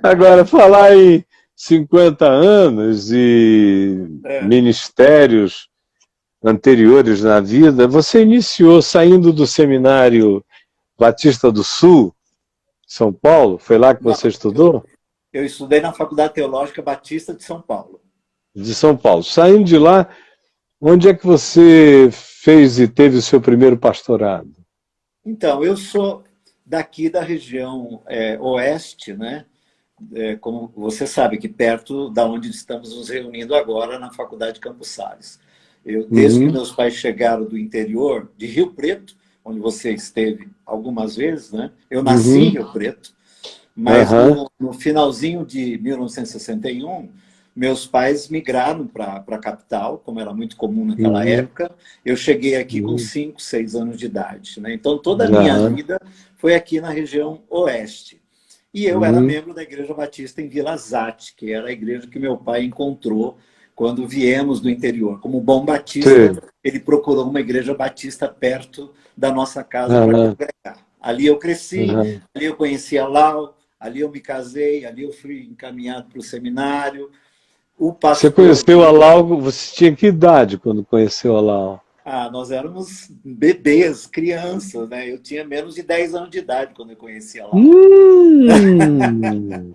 Agora, falar em 50 anos e É. ministérios anteriores na vida, você iniciou saindo do Seminário Batista do Sul, São Paulo? Foi lá que Não, você estudou? eu estudei na Faculdade Teológica Batista de São Paulo. De São Paulo. Saindo de lá, onde é que você fez e teve o seu primeiro pastorado? Então, eu sou daqui da região oeste, né? Como você sabe, aqui perto da onde estamos nos reunindo agora, na Faculdade Campos Sales. Desde que Uhum, meus pais chegaram do interior, de Rio Preto, onde você esteve algumas vezes, né? Eu nasci em uhum, Rio Preto, mas aham, no finalzinho de 1961, meus pais migraram para a capital, como era muito comum naquela uhum, época. Eu cheguei aqui com uhum, 5, 6 anos de idade, né? Então, toda a minha aham, vida foi aqui na região oeste. E eu era uhum, membro da Igreja Batista em Vila Zate, que era a igreja que meu pai encontrou quando viemos do interior. Como bom batista, sei, ele procurou uma igreja batista perto da nossa casa para aham, congregar. Ali eu cresci, aham. ali eu conheci a Lau, ali eu me casei, ali eu fui encaminhado para o seminário. O Você pastor, conheceu a Lau, você tinha que idade quando conheceu a Lau? nós éramos bebês, crianças, né? Eu tinha menos de 10 anos de idade quando eu conheci a Lau. Hum,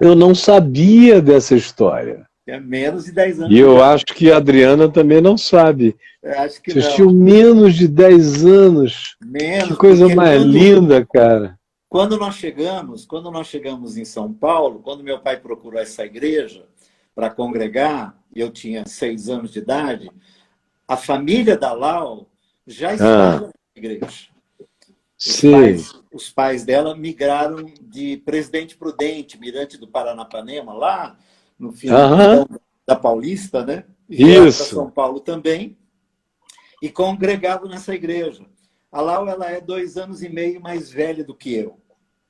eu não sabia dessa história. Tinha menos de 10 E anos de eu idade. acho que a Adriana também não sabe. Eu acho que Vocês tinham não. menos de 10 anos. Que Menos, coisa porque mais linda, cara. quando nós chegamos em São Paulo, quando meu pai procurou essa igreja para congregar, e eu tinha 6 anos de idade, a família da Lau já Ah, estava na igreja. sim. Os pais dela migraram de Presidente Prudente, Mirante do Paranapanema, lá no Aham, findão da Paulista, né? Vieram para isso. São Paulo também e congregavam nessa igreja. A Lau, ela é 2 anos e meio mais velha do que eu.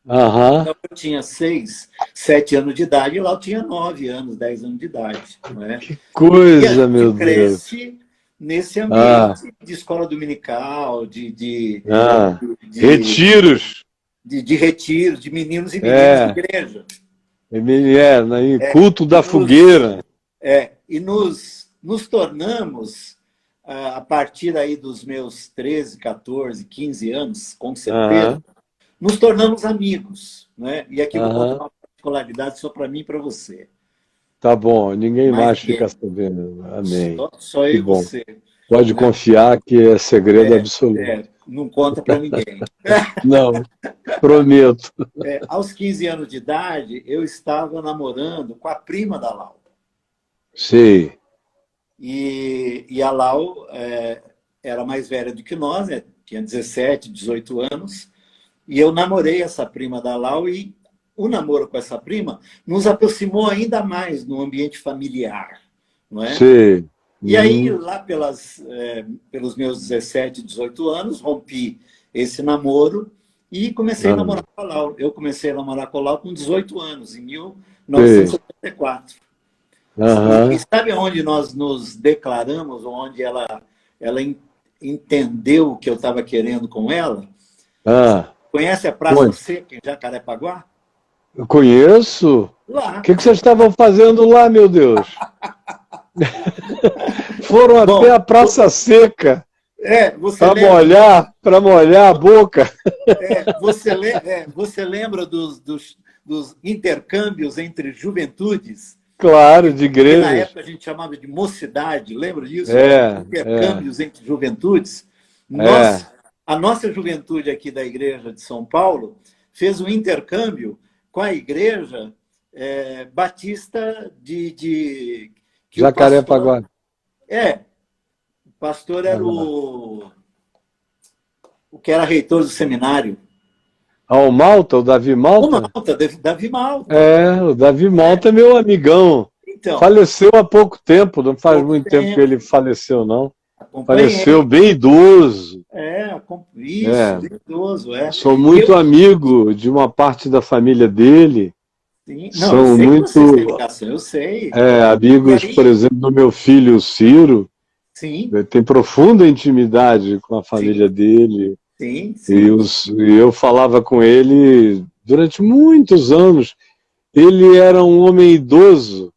Aham. Então, eu tinha 6, 7 anos de idade e lá eu tinha 9 anos, 10 anos de idade. Não é? E a Coisa, gente meu Deus. cresce nesse Ah, ambiente de escola dominical, ah. de, Retiros. de retiro, de meninos e meninas de É, igreja. né, culto E da fogueira. nos tornamos, a partir aí dos meus 13, 14, 15 anos, com certeza, Aham, nos tornamos amigos. Né? E aqui eu vou contar aham. uma particularidade só para mim e para você. Tá bom, ninguém Mais mais fica ninguém. sabendo. Amém. Só eu Que e bom. você. Pode Né? confiar que é segredo absoluto. Não conta para ninguém. Não, prometo. Aos 15 anos de idade, eu estava namorando com a prima da Lau. Sei. E a Lau era mais velha do que nós, né? Tinha 17, 18 anos. E eu namorei essa prima da Lau e o namoro com essa prima nos aproximou ainda mais no ambiente familiar. Não é? Sei. E aí, Uhum. lá pelos meus 17, 18 anos, rompi esse namoro e comecei a namorar Ah, com a Lau. Eu comecei a namorar com a Lau com 18 anos, em sei. 1974. E Aham. sabe onde nós nos declaramos, onde ela entendeu o que eu estava querendo com ela? Ah, Conhece a Praça onde? Seca, em Jacarepaguá? Eu conheço. O Lá. que vocês estavam fazendo lá, meu Deus? Foram até Bom, a Praça Seca você lembra, para molhar a boca. você lembra dos intercâmbios entre juventudes? Claro, de Que na igrejas. época a gente chamava de mocidade, lembra disso? É, é, Intercâmbios entre juventudes. é. A nossa juventude aqui da Igreja de São Paulo fez um intercâmbio com a Igreja Batista que o pastor Jacarepaguá. o pastor era Ah. o que era reitor do seminário. O Malta, o Davi O Malta? Malta, Davi Malta. É, o Davi Né? Malta é meu amigão. Então, Faleceu há pouco tempo, não faz pouco muito tempo que tempo, ele faleceu, não. Faleceu acompanhei. bem idoso. Isso, É, idoso, sou E muito amigo de uma parte da família dele. sim, não, eu São sei que vocês têm muito ligação, eu sei. E amigos, por aí, exemplo, do meu filho Ciro. sim, Tem profunda intimidade com a família sim, dele. sim, E sim. eu falava com ele durante muitos anos. ele era um homem idoso,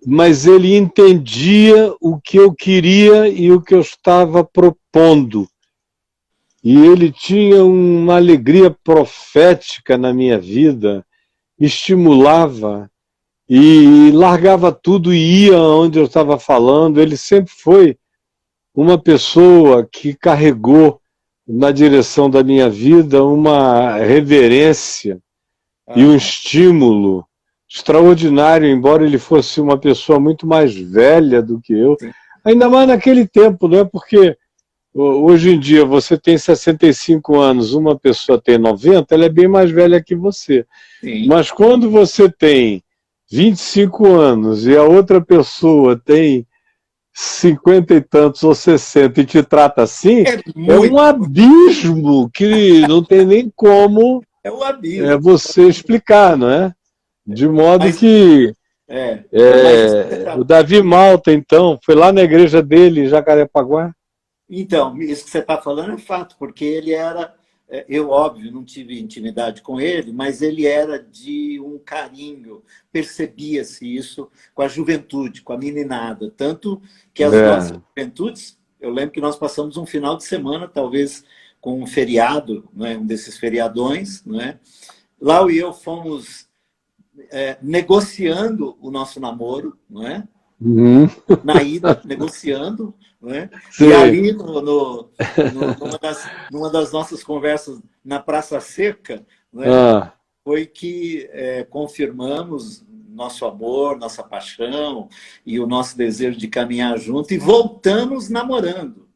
mas ele entendia o que eu queria e o que eu estava propondo. E ele tinha uma alegria profética na minha vida, me estimulava e largava tudo e ia onde eu estava falando. Ele sempre foi uma pessoa que carregou na direção da minha vida uma reverência e um estímulo extraordinário, embora ele fosse uma pessoa muito mais velha do que eu. Sim. Ainda mais naquele tempo, né? Porque hoje em dia você tem 65 anos, uma pessoa tem 90, ela é bem mais velha que você. Sim. Mas quando você tem 25 anos e a outra pessoa tem 50 e tantos ou 60 e te trata assim, é um abismo que não tem nem como você explicar, não é? De modo que o Davi Malta, então, foi lá na igreja dele, em Jacarepaguá? Então, isso que você está falando é fato, porque ele era... Eu, óbvio, não tive intimidade com ele, mas ele era de um carinho, percebia-se isso com a juventude, com a meninada. Tanto que as nossas juventudes, eu lembro que nós passamos um final de semana, talvez com um feriado, né, um desses feriadões, né? Lau e eu fomos negociando o nosso namoro, não é? Na ida, negociando, né? E ali, numa das nossas conversas na Praça Seca, né, foi que confirmamos nosso amor, nossa paixão e o nosso desejo de caminhar junto e voltamos namorando.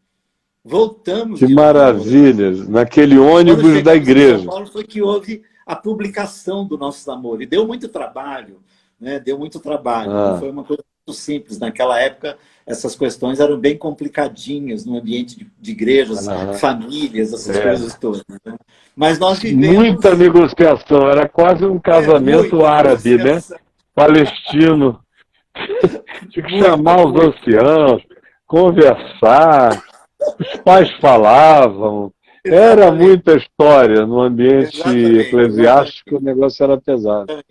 Voltamos. Que maravilha! Naquele ônibus da igreja. Em São Paulo foi que houve a publicação do nosso namoro. E deu muito trabalho, né? Deu muito trabalho. Não foi uma coisa muito simples. Naquela época, essas questões eram bem complicadinhas no ambiente de igrejas, famílias, essas coisas todas. Né? Mas nós vivemos... Muita negociação. Era quase um casamento árabe, né? Palestino. Tinha que chamar os anciãos, conversar. Os pais falavam. Era muita história no ambiente eclesiástico, o negócio era pesado.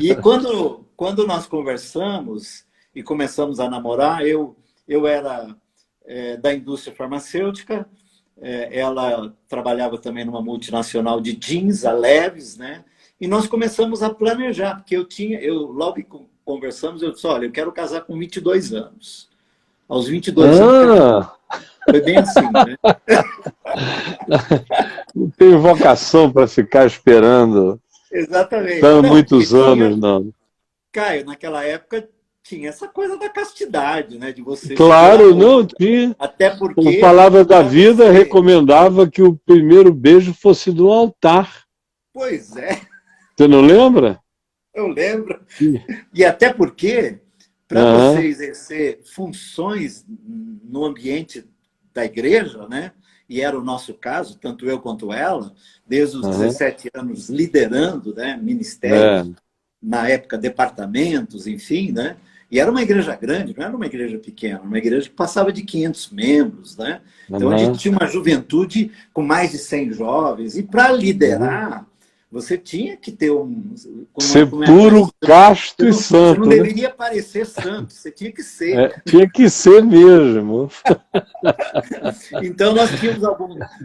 E quando nós conversamos e começamos a namorar, eu era da indústria farmacêutica, ela trabalhava também numa multinacional de jeans, a Leves, né? E nós começamos a planejar, porque logo que conversamos, eu disse, olha, eu quero casar com 22 anos. Aos 22 anos... Foi bem assim, né? Não tenho vocação para ficar esperando. Exatamente. Muitos anos, não. Caio, naquela época tinha essa coisa da castidade, né? De você. Claro, não tinha. Até porque. A palavra da vida recomendava que o primeiro beijo fosse no altar. Pois é. Você não lembra? Eu lembro. E até porque, para você exercer funções no ambiente da igreja, né? E era o nosso caso, tanto eu quanto ela, desde os 17 anos liderando, né, ministérios, na época departamentos, enfim, né? E era uma igreja grande, não era uma igreja pequena, uma igreja que passava de 500 membros, né? Então a gente tinha uma juventude com mais de 100 jovens, e para liderar, você tinha que ter ser puro, casto e santo. Você não deveria parecer santo, você tinha que ser. Tinha que ser mesmo. Então,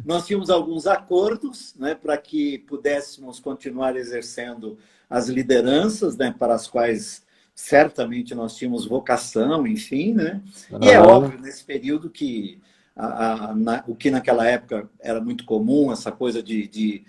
nós tínhamos alguns acordos, né, para que pudéssemos continuar exercendo as lideranças, né, para as quais certamente nós tínhamos vocação, enfim, né? E é óbvio, nesse período que o que naquela época era muito comum, essa coisa de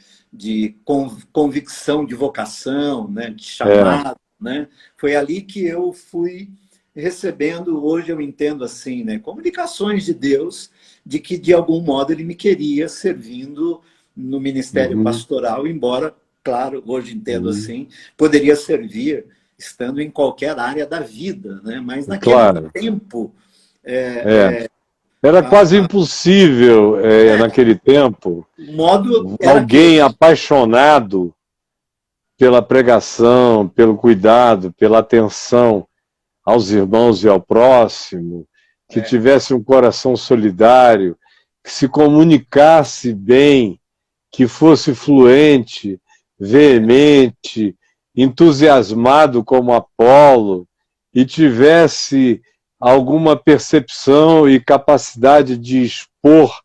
convicção de vocação, né, de chamado, né? Foi ali que eu fui recebendo, hoje eu entendo assim, né, comunicações de Deus, de que de algum modo ele me queria servindo no ministério pastoral, embora, claro, hoje entendo assim, poderia servir estando em qualquer área da vida, né? Mas naquele tempo... Era quase impossível, naquele tempo, alguém apaixonado pela pregação, pelo cuidado, pela atenção aos irmãos e ao próximo, que tivesse um coração solidário, que se comunicasse bem, que fosse fluente, veemente entusiasmado como Apolo e tivesse alguma percepção e capacidade de expor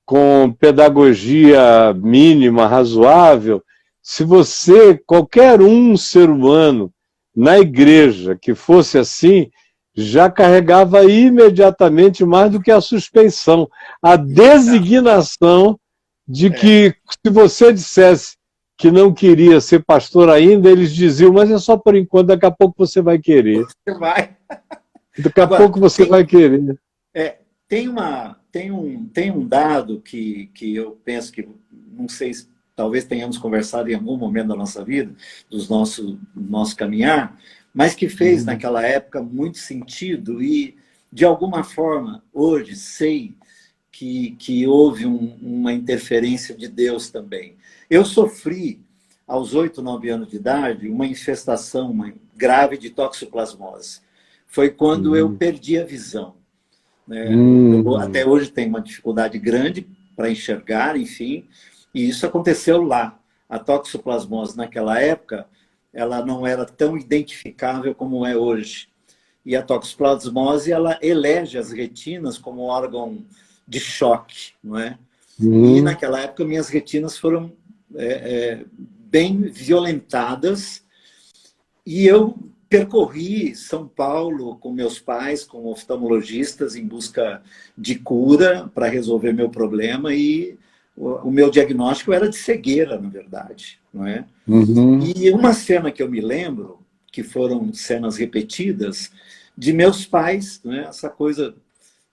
com pedagogia mínima, razoável, se você, qualquer ser humano na igreja que fosse assim, já carregava imediatamente mais do que a suspeição, a designação de que, se você dissesse que não queria ser pastor ainda, eles diziam, mas é só por enquanto, daqui a pouco você vai querer. Você vai. Daqui a pouco você vai querer. Tem um dado que eu penso que, não sei, talvez tenhamos conversado em algum momento da nossa vida, do nosso caminhar, mas que fez naquela época muito sentido e, de alguma forma, hoje sei que houve uma interferência de Deus também. Eu sofri, aos 8, 9 anos de idade, uma infestação grave de toxoplasmose. Foi quando eu perdi a visão. Né? Eu, até hoje tenho uma dificuldade grande para enxergar, enfim, e isso aconteceu lá. A toxoplasmose, naquela época, ela não era tão identificável como é hoje. E a toxoplasmose, ela elege as retinas como órgão de choque, não é? E naquela época, minhas retinas foram bem violentadas, e eu percorri São Paulo com meus pais, com oftalmologistas, em busca de cura para resolver meu problema, e o meu diagnóstico era de cegueira, na verdade. Não é? E uma cena que eu me lembro, que foram cenas repetidas, de meus pais, né? Essa coisa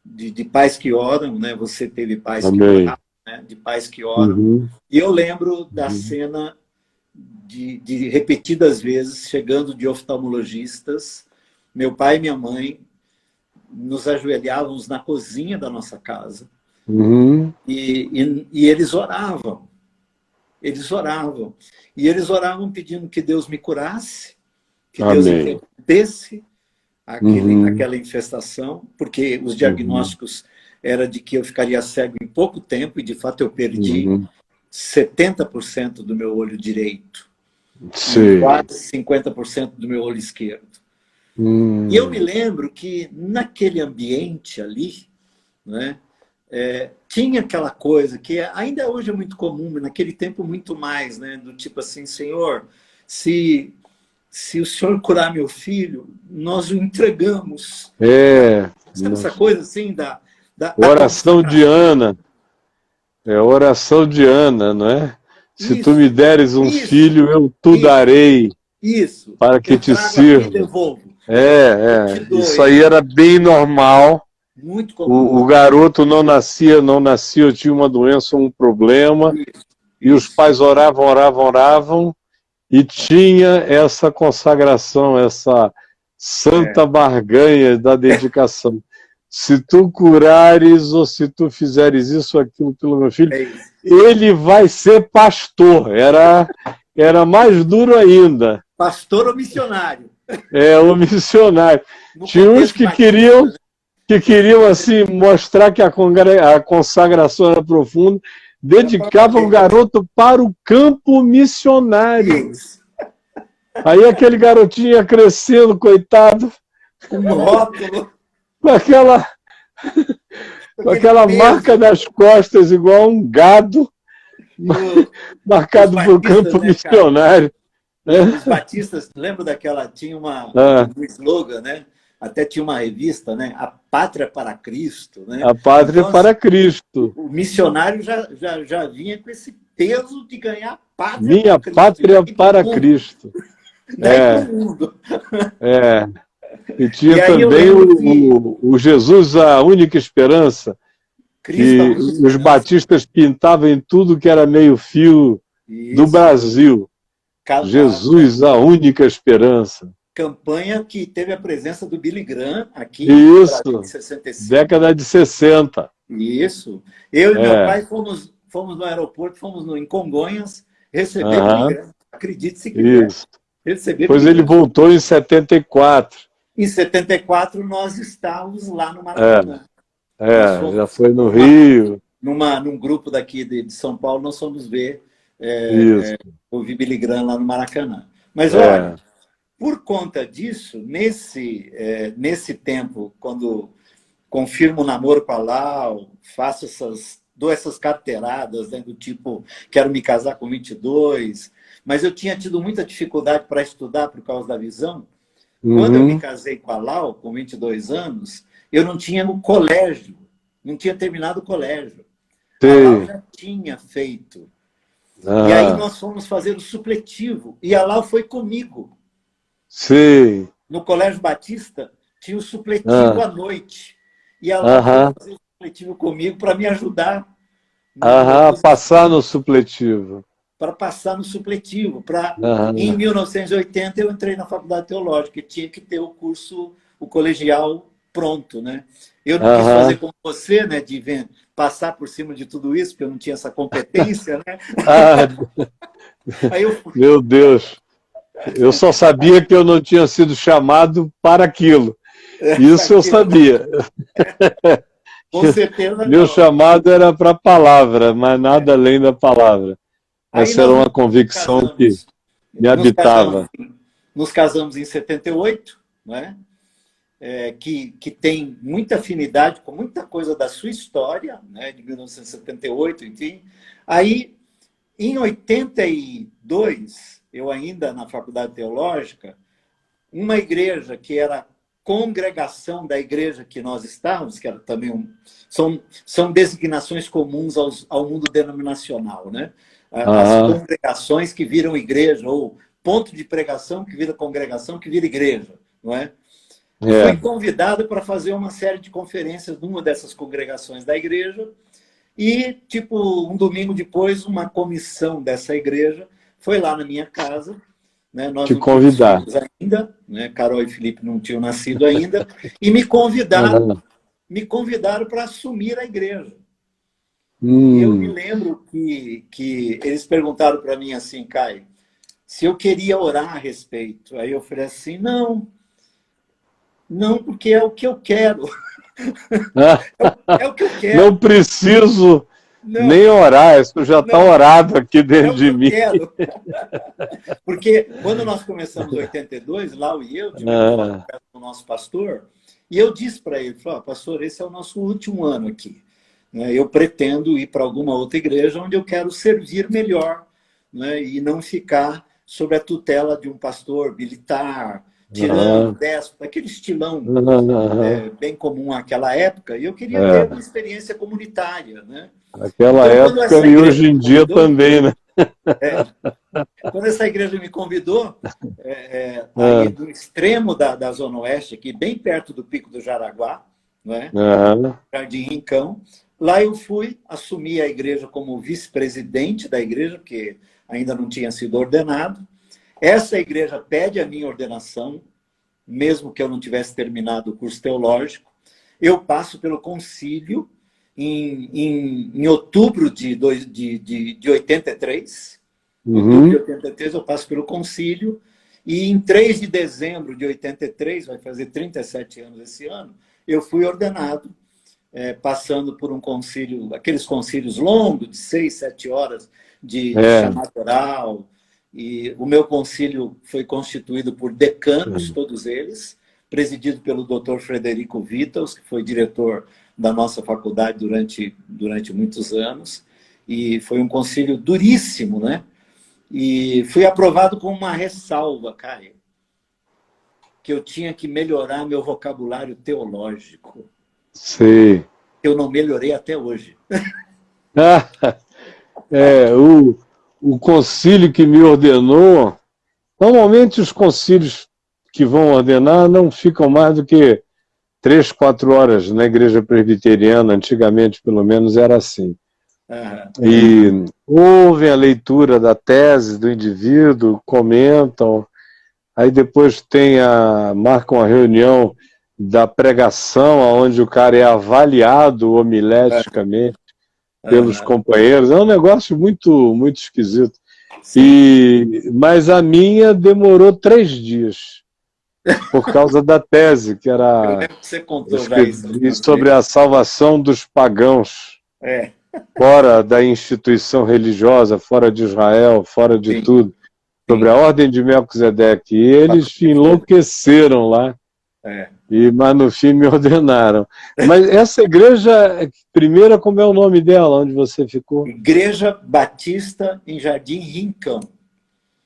de pais que oram, né? Você teve pais que oraram, né? De pais que oram. E eu lembro da cena de repetidas vezes, chegando de oftalmologistas, meu pai e minha mãe nos ajoelhávamos na cozinha da nossa casa, e eles oravam. Eles oravam. E eles oravam pedindo que Deus me curasse, que Deus interrompesse aquela infestação, porque os diagnósticos eram de que eu ficaria cego em pouco tempo, e de fato eu perdi 70% do meu olho direito. E quase 50% do meu olho esquerdo. E eu me lembro que naquele ambiente ali, né, tinha aquela coisa que ainda hoje é muito comum, mas naquele tempo muito mais, né, do tipo assim, Senhor, se o Senhor curar meu filho, nós o entregamos. Sabe essa coisa assim da oração de Ana. Oração de Ana, não é? Se tu me deres um filho, eu te darei para que te sirva. Isso aí era bem normal. Muito comum. O garoto não nascia, tinha uma doença, um problema, e os pais oravam, e tinha essa consagração, essa santa barganha da dedicação. Se tu curares ou se tu fizeres isso ou aquilo pelo meu filho, ele vai ser pastor. Era mais duro ainda. Pastor ou missionário? O missionário. Tinha uns que queriam assim, mostrar que a consagração era profunda, dedicavam o garoto para o campo missionário. Aí aquele garotinho ia crescendo, coitado. Um rótulo. Com aquela marca nas costas, igual um gado, marcado por campo missionário. Os batistas, lembra daquela, tinha um slogan, né? Até tinha uma revista, né? A Pátria para Cristo. Né? A Pátria para Cristo. O missionário já vinha com esse peso de ganhar pátria. Minha pátria para Cristo. Daí pro mundo. E tinha também o Jesus, a única esperança, que os batistas pintavam em tudo que era meio fio do Brasil. Jesus, a única esperança. Campanha que teve a presença do Billy Graham aqui em 65. Década de 60. Isso. Eu e meu pai fomos no aeroporto, em Congonhas, receber Billy Graham. Acredite se quiser. Isso. Depois ele voltou em 74. Em 74, nós estávamos lá no Maracanã. Já foi no Rio. Num grupo daqui de São Paulo, nós fomos ver ouvir Billy Graham lá no Maracanã. Mas olha, por conta disso, nesse tempo, quando confirmo o namoro com a Lau, dou essas carteiradas, né, do tipo, quero me casar com 22, mas eu tinha tido muita dificuldade para estudar por causa da visão. Quando eu me casei com a Lau, com 22 anos, eu não tinha no colégio, não tinha terminado o colégio. A Lau já tinha feito. E aí nós fomos fazer o supletivo, e a Lau foi comigo. Sim. No Colégio Batista, tinha o supletivo à noite. E a Lau foi fazer o supletivo comigo para me ajudar. Passar no supletivo. Para passar no supletivo. Em 1980, eu entrei na Faculdade Teológica e tinha que ter o curso, o colegial pronto, né? Eu não quis fazer como você, né, de passar por cima de tudo isso, porque eu não tinha essa competência, né? Aí Meu Deus! Eu só sabia que eu não tinha sido chamado para aquilo. Isso eu sabia. Com certeza. Meu chamado era para a palavra, mas nada além da palavra. Essa era uma convicção que me habitava. Nos casamos em 78, né? Que tem muita afinidade com muita coisa da sua história, né? De 1978, enfim. Aí, em 82, eu ainda na Faculdade Teológica, uma igreja que era congregação da igreja que nós estávamos, que era também são designações comuns ao mundo denominacional, né? As congregações que viram igreja, ou ponto de pregação que vira congregação, que vira igreja, não é? Fui convidado para fazer uma série de conferências numa dessas congregações da igreja e, tipo, um domingo depois, uma comissão dessa igreja foi lá na minha casa, né? Nós te não convidar tínhamos ainda, né? Carol e Felipe não tinham nascido ainda, e me convidaram para assumir a igreja. E eu me lembro que eles perguntaram para mim assim, Caio, se eu queria orar a respeito. Aí eu falei assim, não, porque é o que eu quero. É o que eu quero. Não preciso nem orar, isso já está orado aqui dentro de mim. Quero. Porque quando nós começamos em 82, Lau e eu, tivemos o nosso pastor, e eu disse para ele, pastor, esse é o nosso último ano aqui. Eu pretendo ir para alguma outra igreja onde eu quero servir melhor, né? E não ficar sob a tutela de um pastor militar, tirando, déspota, aquele estilão bem comum àquela época. E eu queria ter uma experiência comunitária, né? Naquela época e hoje em dia também, né? Quando essa igreja me convidou, aí do extremo da Zona Oeste, aqui, bem perto do Pico do Jaraguá, né? Jardim Rincão, lá eu fui assumir a igreja como vice-presidente da igreja, porque ainda não tinha sido ordenado. Essa igreja pede a minha ordenação, mesmo que eu não tivesse terminado o curso teológico. Eu passo pelo concílio em outubro de 83. Em outubro de 83 eu passo pelo concílio. E em 3 de dezembro de 83, vai fazer 37 anos esse ano, eu fui ordenado, passando por um concílio, aqueles concílios longos, de 6, 7 horas, de chamada oral. E o meu concílio foi constituído por decanos, todos eles, presidido pelo Dr. Frederico Vittels, que foi diretor da nossa faculdade durante muitos anos. E foi um concílio duríssimo, né? E fui aprovado com uma ressalva, Caio, que eu tinha que melhorar meu vocabulário teológico. Sim. Eu não melhorei até hoje. O concílio que me ordenou, normalmente os concílios que vão ordenar não ficam mais do que 3, 4 horas na igreja presbiteriana, antigamente pelo menos era assim. E ouvem a leitura da tese do indivíduo, comentam, aí depois marcam a reunião da pregação, onde o cara é avaliado homileticamente pelos companheiros. É um negócio muito, muito esquisito. Mas a minha demorou 3 dias, por causa da tese, que era sobre a salvação dos pagãos, fora da instituição religiosa, fora de Israel, fora de tudo. sobre a ordem de Melquisedeque. E eles enlouqueceram lá, mas no fim me ordenaram. Mas essa igreja primeira, como é o nome dela, onde você ficou? Igreja Batista em Jardim Rincão.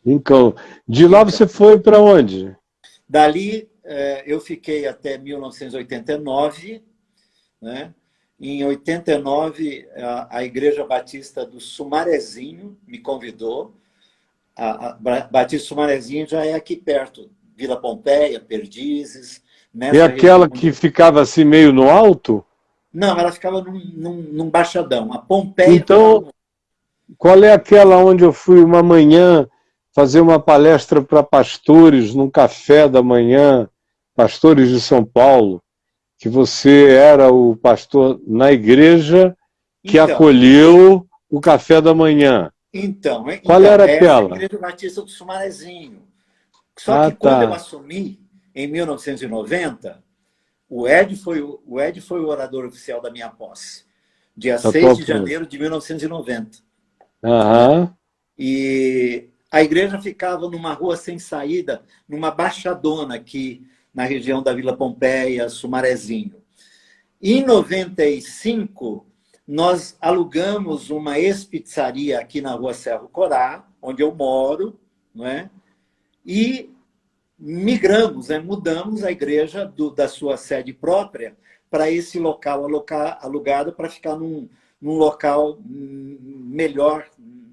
Rincão. De lá você foi para onde? Dali eu fiquei até 1989, né? Em 89, a Igreja Batista do Sumarezinho me convidou. A Batista Sumarezinho já é aqui perto, Vila Pompeia, Perdizes. É aquela que ficava assim meio no alto? Não, ela ficava num baixadão. A Pompeia... Então, qual é aquela onde eu fui uma manhã fazer uma palestra para pastores num café da manhã, pastores de São Paulo, que você era o pastor na igreja que acolheu o café da manhã? Qual era aquela? A Igreja Batista do Sumarezinho. Só que quando eu assumi, em 1990, o Ed foi o orador oficial da minha posse, dia 6 de janeiro de 1990. E a igreja ficava numa rua sem saída, numa baixadona aqui na região da Vila Pompeia, Sumarezinho. Em 95, nós alugamos uma ex-pizzaria aqui na rua Cerro Corá, onde eu moro, não é? E migramos, mudamos a igreja da sua sede própria para esse local alugado para ficar num local melhor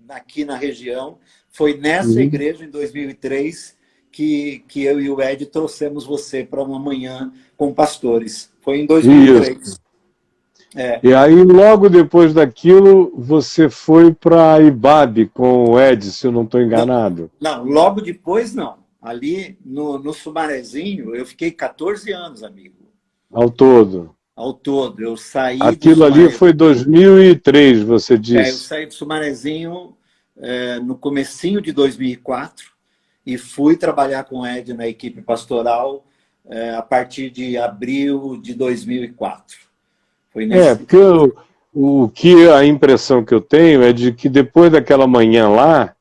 aqui na região. Foi nessa igreja, em 2003, que eu e o Ed trouxemos você para uma manhã com pastores. Foi em 2003. E aí, logo depois daquilo, você foi para Ibabe com o Ed, se eu não estou enganado. Não, logo depois não. Ali no Sumarezinho, eu fiquei 14 anos, amigo. Ao todo? Ao todo. Eu saí Aquilo ali foi 2003, você disse. Eu saí do Sumarezinho no comecinho de 2004 e fui trabalhar com o Ed na equipe pastoral a partir de abril de 2004. Foi nesse... porque a impressão que eu tenho é de que depois daquela manhã lá,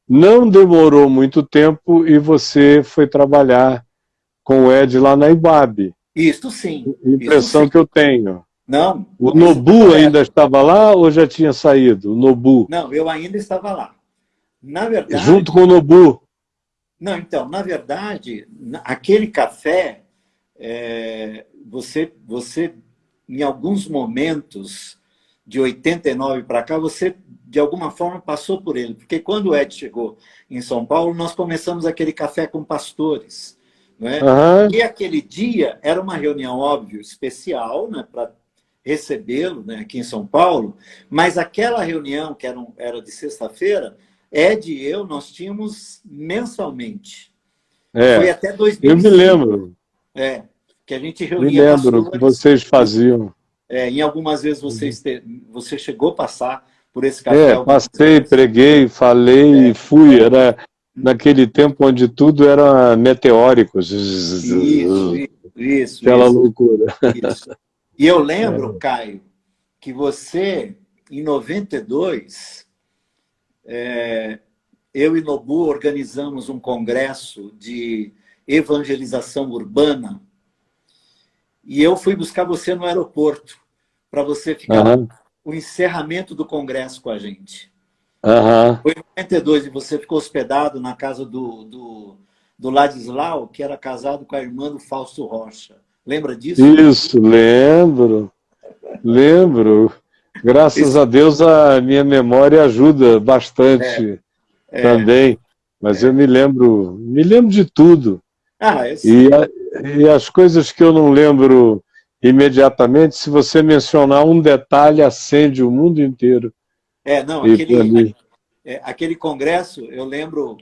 não demorou muito tempo e você foi trabalhar com o Ed lá na Ibabe. Isso sim. Impressão que eu tenho. Não. O Nobu ainda estava lá ou já tinha saído? O Nobu? Não, eu ainda estava lá. Na verdade... Junto com o Nobu? Não, então, na verdade, aquele café, você, em alguns momentos, de 89 para cá, você, de alguma forma, passou por ele. Porque quando o Ed chegou em São Paulo, nós começamos aquele café com pastores. Né? E aquele dia era uma reunião, óbvio, especial, né, para recebê-lo, né, aqui em São Paulo, mas aquela reunião, que era de sexta-feira, Ed e eu, nós tínhamos mensalmente. Foi até 2005. Eu me lembro. Que a gente reunia. Me lembro que vocês faziam. Em algumas vezes você chegou a passar por esse café. Passei, preguei, falei e fui. Era naquele tempo onde tudo era meteórico. Isso. Aquela loucura. Isso. E eu lembro, Caio, que você, em 92, eu e Nobu organizamos um congresso de evangelização urbana e eu fui buscar você no aeroporto para você ficar o encerramento do congresso com a gente. Foi em 92 e você ficou hospedado na casa do Ladislau, que era casado com a irmã do Fausto Rocha. Lembra disso? Isso, lembro. Graças a Deus a minha memória ajuda bastante também. Mas eu me lembro de tudo. E as coisas que eu não lembro imediatamente, se você mencionar um detalhe, acende o mundo inteiro. Aquele congresso, eu lembro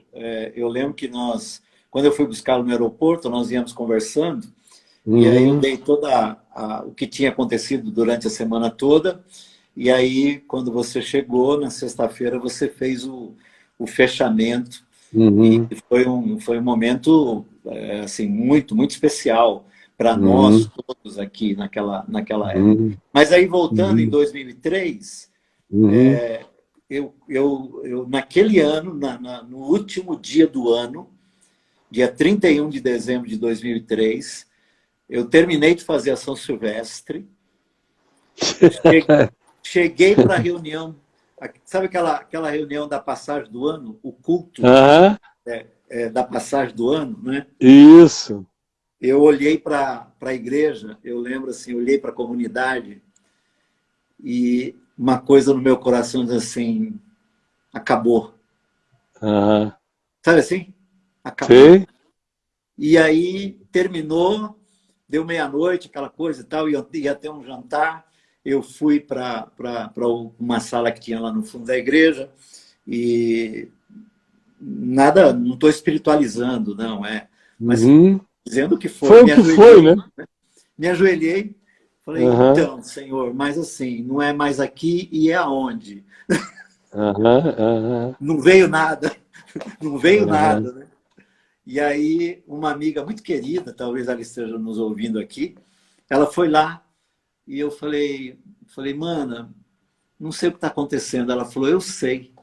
que nós, quando eu fui buscá-lo no aeroporto, nós íamos conversando, e aí eu dei o que tinha acontecido durante a semana toda, e aí, quando você chegou, na sexta-feira, você fez o fechamento, e foi um momento assim, muito, muito especial para nós todos aqui naquela época. Mas aí, voltando em 2003, naquele ano, no último dia do ano, dia 31 de dezembro de 2003, eu terminei de fazer a São Silvestre, cheguei para a reunião, sabe aquela reunião da passagem do ano? O culto da passagem do ano, né? Isso. Eu olhei para a igreja, eu lembro assim, olhei para a comunidade e uma coisa no meu coração diz assim, acabou. Sabe assim? Acabou. Sim. E aí terminou, deu meia-noite, aquela coisa e tal, ia ter um jantar. Eu fui para uma sala que tinha lá no fundo da igreja e nada, não estou espiritualizando, não, mas dizendo que foi. Foi o que foi, né? Me ajoelhei, falei, então, Senhor, mas assim, não é mais aqui e é aonde? Não veio nada, não veio nada, né? E aí, uma amiga muito querida, talvez ela esteja nos ouvindo aqui, ela foi lá e eu falei, mana, não sei o que está acontecendo. Ela falou, eu sei. Eu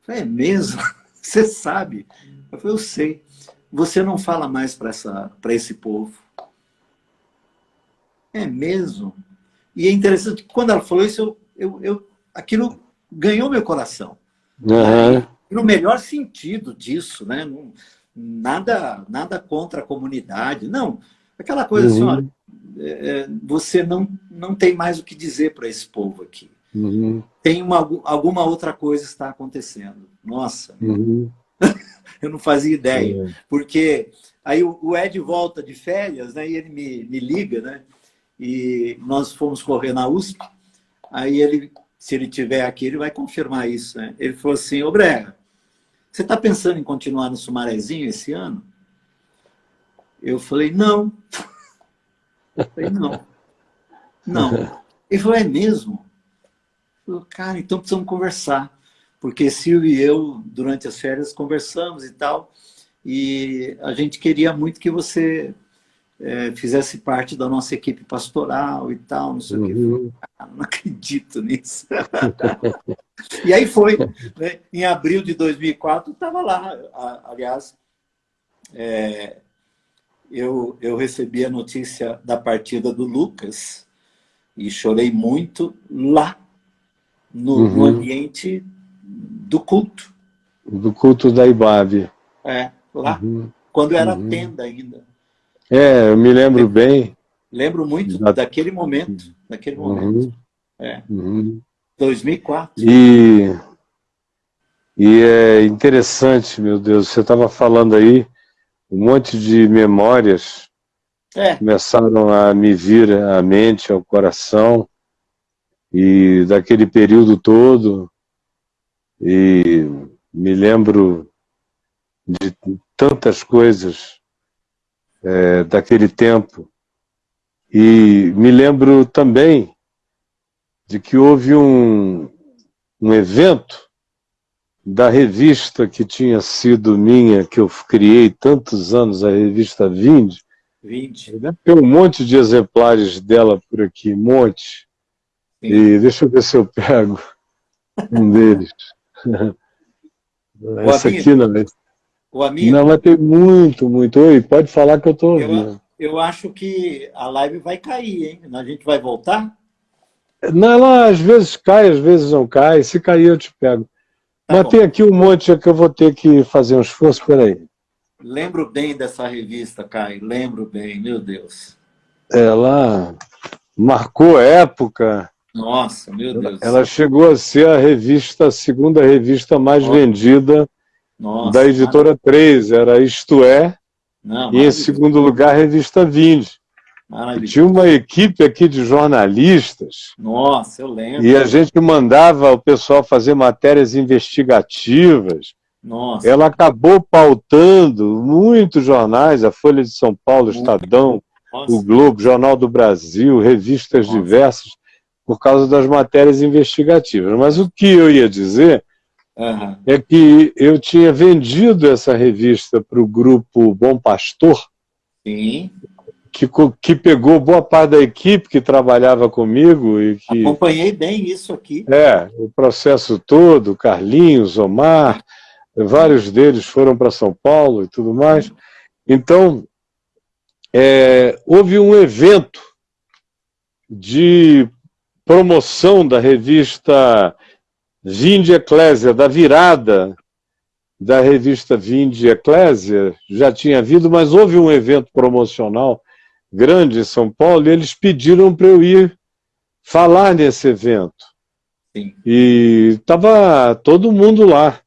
falei, é mesmo? Você sabe? Eu falei, eu sei. Você não fala mais para esse povo. É mesmo? E é interessante que quando ela falou isso, aquilo ganhou meu coração. No melhor sentido disso, né? Nada contra a comunidade. Não, aquela coisa assim, olha, você não tem mais o que dizer para esse povo aqui. Tem alguma outra coisa que está acontecendo. Nossa, eu não fazia ideia. Porque aí o Ed volta de férias, né, e ele me liga, né? E nós fomos correr na USP. Aí ele, se ele estiver aqui, ele vai confirmar isso, né? Ele falou assim, ô Brega, você está pensando em continuar no Sumarezinho esse ano? Eu falei, não. Eu falei, não. Ele falou, é mesmo? Eu falei, cara, então precisamos conversar. Porque Silvio e eu, durante as férias, conversamos e tal. E a gente queria muito que você fizesse parte da nossa equipe pastoral e tal, não sei o quê. Cara, não acredito nisso. E aí foi, né? Em abril de 2004, estava lá. Aliás, eu recebi a notícia da partida do Lucas e chorei muito lá, no ambiente do culto. Do culto da IBAB. Lá, quando era tenda ainda. Eu me lembro bem. Lembro muito daquele momento. 2004. E é interessante, meu Deus, você estava falando aí, um monte de memórias começaram a me vir à mente, ao coração, e daquele período todo, e me lembro de tantas coisas daquele tempo. E me lembro também de que houve um evento da revista que tinha sido minha, que eu criei tantos anos, a revista Vinde. Tem um monte de exemplares dela por aqui, um monte. Sim. E deixa eu ver se eu pego um deles. Essa aqui não é. O amigo. Não, mas tem muito. Oi, pode falar que eu estou ouvindo. Eu acho que a live vai cair, hein? A gente vai voltar? Não, ela às vezes cai, às vezes não cai. Se cair, eu te pego. Mas tem aqui um monte que eu vou ter que fazer um esforço. Peraí. Lembro bem dessa revista, Caio. Lembro bem, meu Deus. Ela marcou a época. Nossa, meu Deus. Ela chegou a ser a segunda revista mais vendida da editora 3. Era Isto É. E em segundo lugar, a revista Vinde. Tinha uma equipe aqui de jornalistas. Nossa, eu lembro. E a gente mandava o pessoal fazer matérias investigativas. Nossa. Ela acabou pautando muitos jornais, a Folha de São Paulo, o Estadão, o Globo, Jornal do Brasil, revistas diversas, por causa das matérias investigativas. Mas o que eu ia dizer é que eu tinha vendido essa revista para o grupo Bom Pastor, Sim. que pegou boa parte da equipe que trabalhava comigo. E que, acompanhei bem isso aqui. O processo todo, Carlinhos, Omar, vários deles foram para São Paulo e tudo mais. Então, houve um evento de promoção da revista Vinde Ecclesia, da virada da revista Vinde Ecclesia, já tinha havido, mas houve um evento promocional grande em São Paulo e eles pediram para eu ir falar nesse evento. Sim. E estava todo mundo lá,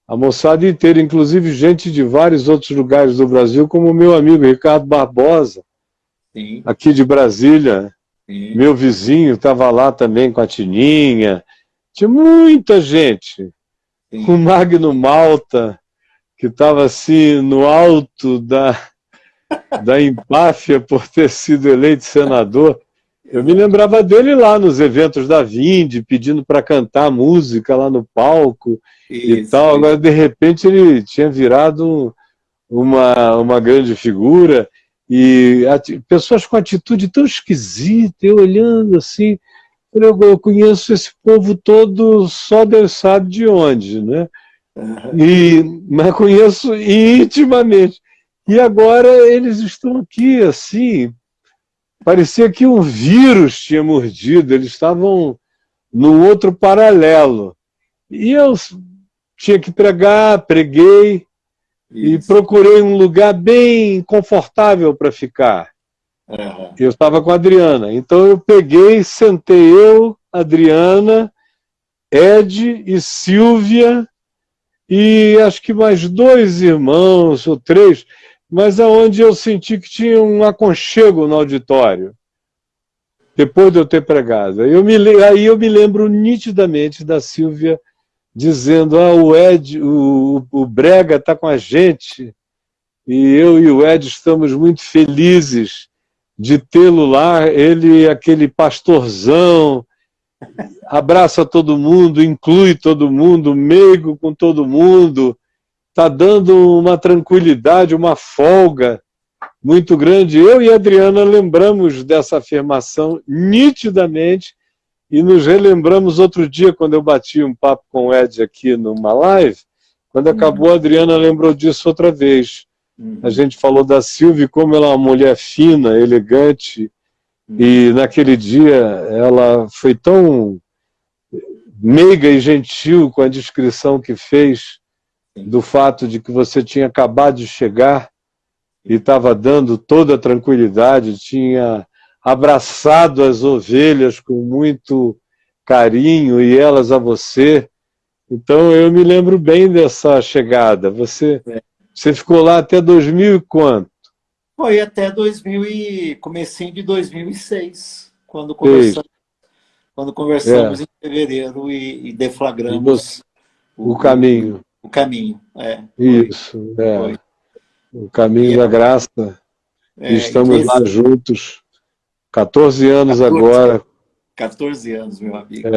a moçada inteira, inclusive gente de vários outros lugares do Brasil, como o meu amigo Ricardo Barbosa, Sim. aqui de Brasília. Sim. Meu vizinho estava lá também com a Tininha. Tinha muita gente. Sim. O Magno Malta, que estava assim no alto da empáfia por ter sido eleito senador. Eu me lembrava dele lá nos eventos da Vinde, pedindo para cantar música lá no palco e tal. Agora, de repente, ele tinha virado uma grande figura. E pessoas com atitude tão esquisita, eu olhando assim, eu conheço esse povo todo, só Deus sabe de onde, né? Mas conheço intimamente. E agora eles estão aqui, assim, parecia que um vírus tinha mordido, eles estavam num outro paralelo. E eu tinha que pregar, preguei, e procurei um lugar bem confortável para ficar. Eu estava com a Adriana. Então eu peguei, sentei eu, Adriana, Ed e Silvia, e acho que mais 2 irmãos, ou 3, mas aonde eu senti que tinha um aconchego no auditório, depois de eu ter pregado. Aí eu me lembro nitidamente da Silvia dizendo, o Ed, o Brega está com a gente, e eu e o Ed estamos muito felizes de tê-lo lá, ele aquele pastorzão, abraça todo mundo, inclui todo mundo, meigo com todo mundo, está dando uma tranquilidade, uma folga muito grande. Eu e a Adriana lembramos dessa afirmação nitidamente, e nos relembramos outro dia, quando eu bati um papo com o Ed aqui numa live, quando acabou, a Adriana lembrou disso outra vez. A gente falou da Silvia, como ela é uma mulher fina, elegante, e naquele dia ela foi tão meiga e gentil com a descrição que fez do fato de que você tinha acabado de chegar e estava dando toda a tranquilidade, tinha abraçado as ovelhas com muito carinho e elas a você. Então eu me lembro bem dessa chegada. Você ficou lá até 2000 e quanto? Foi até comecinho de 2006, quando conversamos em fevereiro e deflagramos o caminho. O caminho, Isso, foi. O caminho da graça. Estamos lá juntos. 14 anos agora. 14 anos, meu amigo.